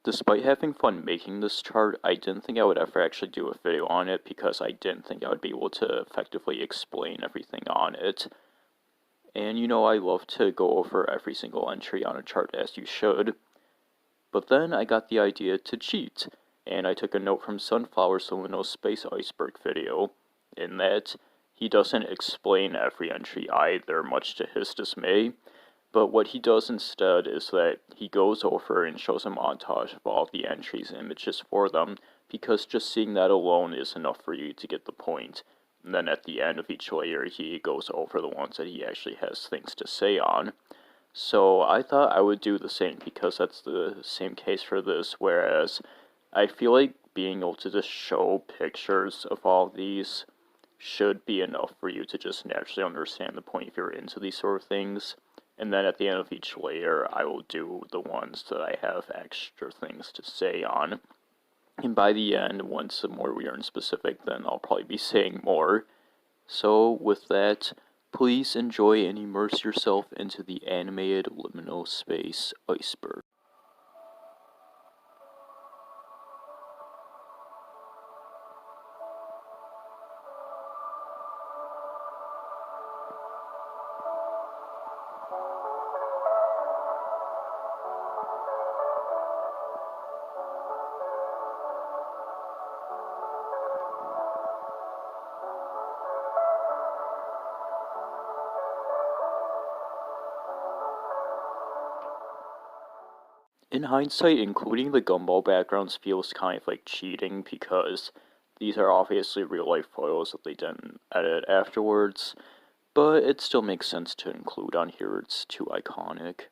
Despite having fun making this chart, I didn't think I would ever actually do a video on it because I didn't think I would be able to effectively explain everything on it. And you know, I love to go over every single entry on a chart as you should. But then I got the idea to cheat, and I took a note from Sunflower's Liminal Space Iceberg video, in that he doesn't explain every entry either, much to his dismay. But what he does instead is that he goes over and shows a montage of all the entries and images for them, because just seeing that alone is enough for you to get the point. And then at the end of each layer, he goes over the ones that he actually has things to say on. So I thought I would do the same, because that's the same case for this, whereas I feel like being able to just show pictures of all these should be enough for you to just naturally understand the point if you're into these sort of things. And then at the end of each layer, I will do the ones that I have extra things to say on. And by the end, once the more we are in specific, then I'll probably be saying more. So with that, please enjoy and immerse yourself into the animated liminal space Iceberg. In hindsight, including the gumball backgrounds feels kind of like cheating, because these are obviously real-life photos that they didn't edit afterwards, but it still makes sense to include on here. It's too iconic.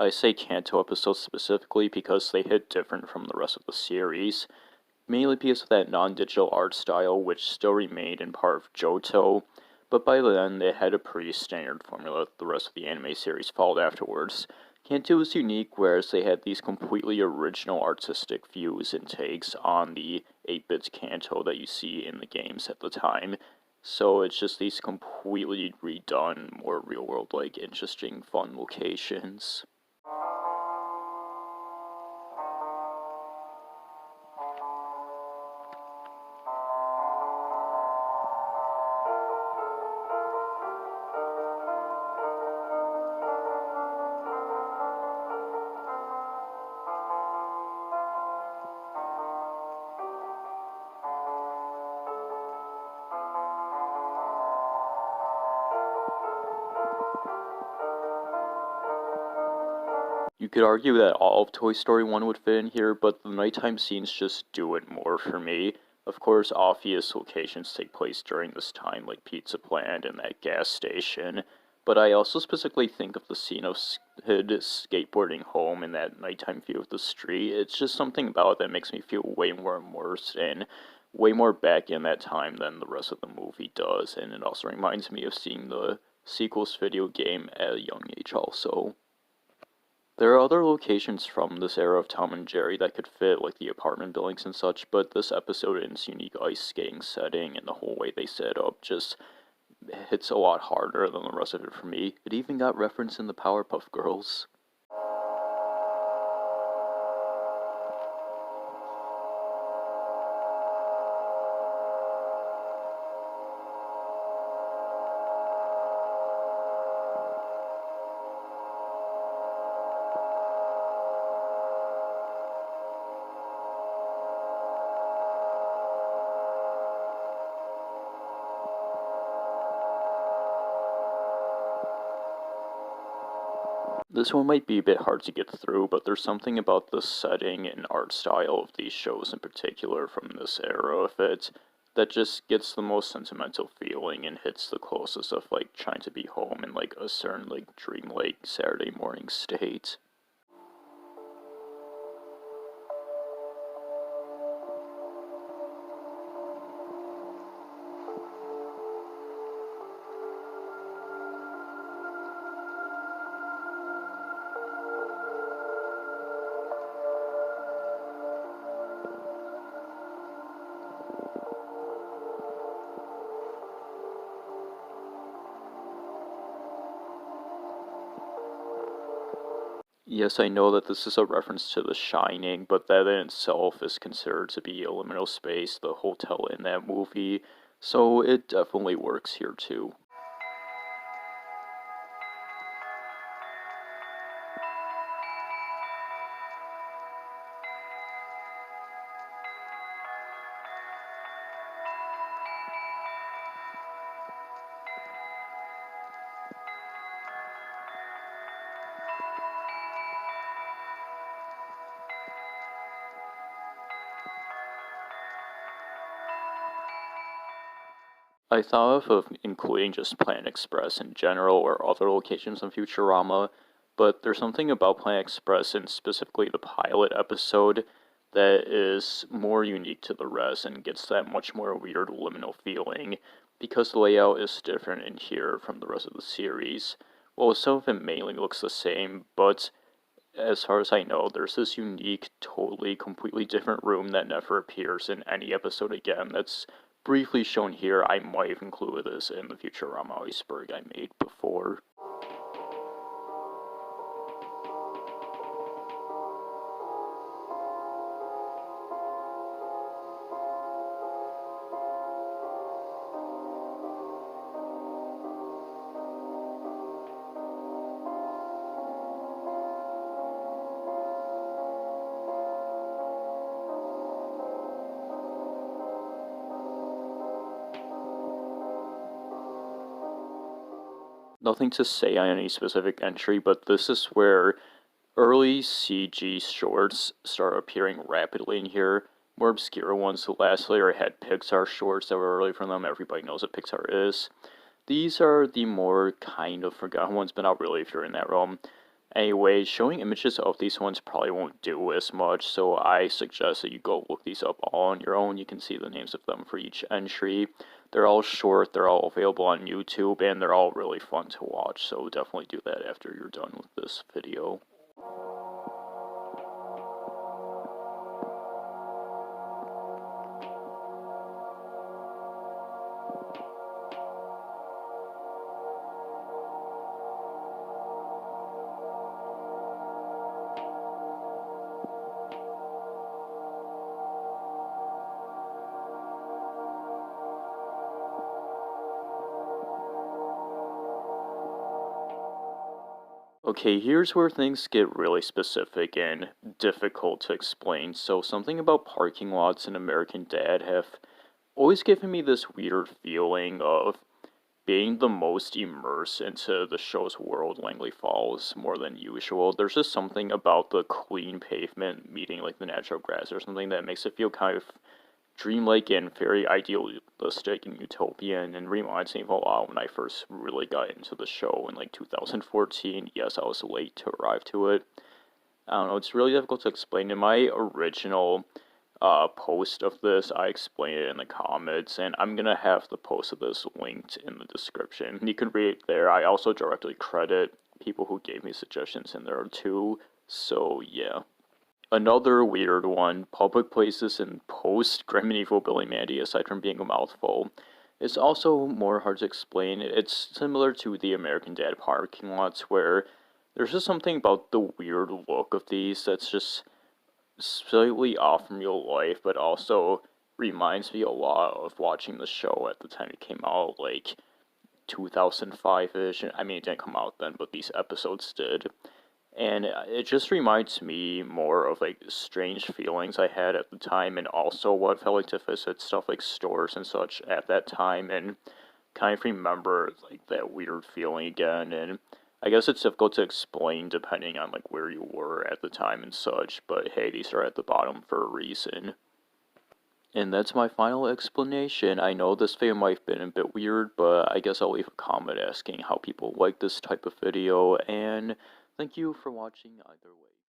I say Kanto episodes specifically because they hit different from the rest of the series, mainly because of that non-digital art style, which still remained in part of Johto, but by then they had a pretty standard formula that the rest of the anime series followed afterwards. Kanto was unique, whereas they had these completely original artistic views and takes on the 8-bit Kanto that you see in the games at the time. So it's just these completely redone, more real-world, like, interesting, fun locations. You could argue that all of Toy Story 1 would fit in here, but the nighttime scenes just do it more for me. Of course, obvious locations take place during this time, like Pizza Plant and that gas station, but I also specifically think of the scene of Sid skateboarding home and that nighttime view of the street. It's just something about it that makes me feel way more immersed and way more back in that time than the rest of the movie does, and it also reminds me of seeing the sequels video game at a young age also. There are other locations from this era of Tom and Jerry that could fit, like the apartment buildings and such, but this episode in its unique ice skating setting and the whole way they set up just hits a lot harder than the rest of it for me. It even got referenced in the Powerpuff Girls. This one might be a bit hard to get through, but there's something about the setting and art style of these shows in particular from this era of it that just gets the most sentimental feeling and hits the closest of, like, trying to be home in, like, a certain, like, dreamlike Saturday morning state. Yes, I know that this is a reference to The Shining, but that in itself is considered to be a liminal space, the hotel in that movie, so it definitely works here too. I thought of including just Planet Express in general or other locations in Futurama, but there's something about Planet Express and specifically the pilot episode that is more unique to the rest and gets that much more weird liminal feeling because the layout is different in here from the rest of the series. Well, some of it mainly looks the same, but as far as I know, there's this unique, totally, completely different room that never appears in any episode again that's briefly shown here. I might have included this in the Futurama Iceberg I made before. Nothing to say on any specific entry, but this is where early CG shorts start appearing rapidly in here. More obscure ones. The last layer had Pixar shorts that were early from them. Everybody knows what Pixar is. These are the more kind of forgotten ones, but not really if you're in that realm. Anyway, showing images of these ones probably won't do as much, so I suggest that you go look these up all on your own. You can see the names of them for each entry. They're all short, they're all available on YouTube, and they're all really fun to watch, so definitely do that after you're done with this video. Okay, here's where things get really specific and difficult to explain. So, something about parking lots in American Dad have always given me this weird feeling of being the most immersed into the show's world, Langley Falls, more than usual. There's just something about the clean pavement meeting like the natural grass or something that makes it feel kind of dreamlike and very idealistic and utopian, and reminds me of a lot when I first really got into the show in like 2014. Yes, I was late to arrive to it. I don't know, it's really difficult to explain. In my original post of this, I explain it in the comments, and I'm gonna have the post of this linked in the description. You can read it there. I also directly credit people who gave me suggestions in there too, so yeah. Another weird one, public places in post-Grim and Evil Billy Mandy, aside from being a mouthful, is also more hard to explain. It's similar to the American Dad parking lots, where there's just something about the weird look of these that's just slightly off from real life, but also reminds me a lot of watching the show at the time it came out, like 2005-ish. I mean, it didn't come out then, but these episodes did. And it just reminds me more of like strange feelings I had at the time, and also what it felt like to visit stuff like stores and such at that time, and kind of remember like that weird feeling again. And I guess it's difficult to explain depending on like where you were at the time and such, but hey, these are at the bottom for a reason. And that's my final explanation. I know this video might have been a bit weird, but I guess I'll leave a comment asking how people like this type of video, and thank you for watching either way.